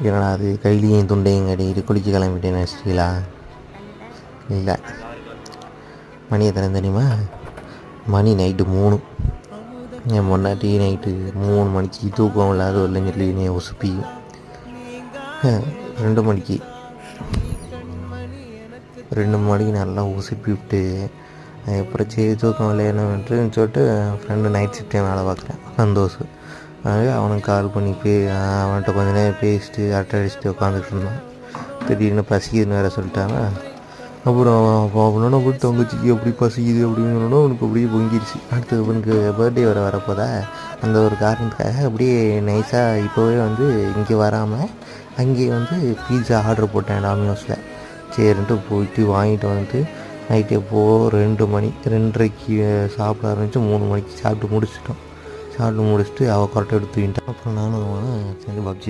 என்னடா அது கையிலையும் துண்டையும் கட்டிக்கிட்டு குளிக்க கிளம்பிட்டேன்னு வச்சிட்டீங்களா? இல்லை, மணி எத்தனை தெரியுமா? மணி நைட்டு 3. என் பொண்டாட்டி நைட்டு 3 மணிக்கு தூக்கம் இல்லாத இல்லைன்னு சொல்லி என்னை உசுப்பி 2 மணிக்கு 2 மணிக்கு நல்லா உசுப்பி விட்டு அப்புறம் சரி தூக்கம் இல்லைன்னு சொல்லிட்டு ஃப்ரெண்டு நைட் ஷிஃப்ட்டே வேலை பார்க்குறேன் சந்தோஷ். அதனால அவனுக்கு கால் பண்ணி அவன்கிட்ட கொஞ்ச நேரம் பேசிட்டு அரட்டை அடிச்சுட்டு உட்காந்துட்டு இருந்தான். திடீர்னு பசிக்குதுன்னு வேறு சொல்லிட்டாங்க. அப்புறம் அவனோட போய் தங்கச்சிக்கு எப்படி பசிக்குது அப்படின்னு சொன்னோன்னா அவனுக்கு அப்படியே பொங்கிடுச்சு. அடுத்தது அவனுக்கு பர்த்டே வரப்போதா அந்த ஒரு காரணத்துக்காக அப்படியே நைஸாக இப்போவே இங்கே வராமல் அங்கேயே பீஸா ஆர்டர் போட்டேன் டாமினோஸில். சரின்ட்டு போயிட்டு வாங்கிட்டு நைட்டு எப்போது 2 மணி 2:30க்கு சாப்பிட ஆரம்பித்து 3 மணிக்கு சாப்பிட்டு முடிச்சிட்டு அவள் கொரட்டை எடுத்து தூங்கிட்டான். அப்புறம் நானும் சேர்ந்து பப்ஜி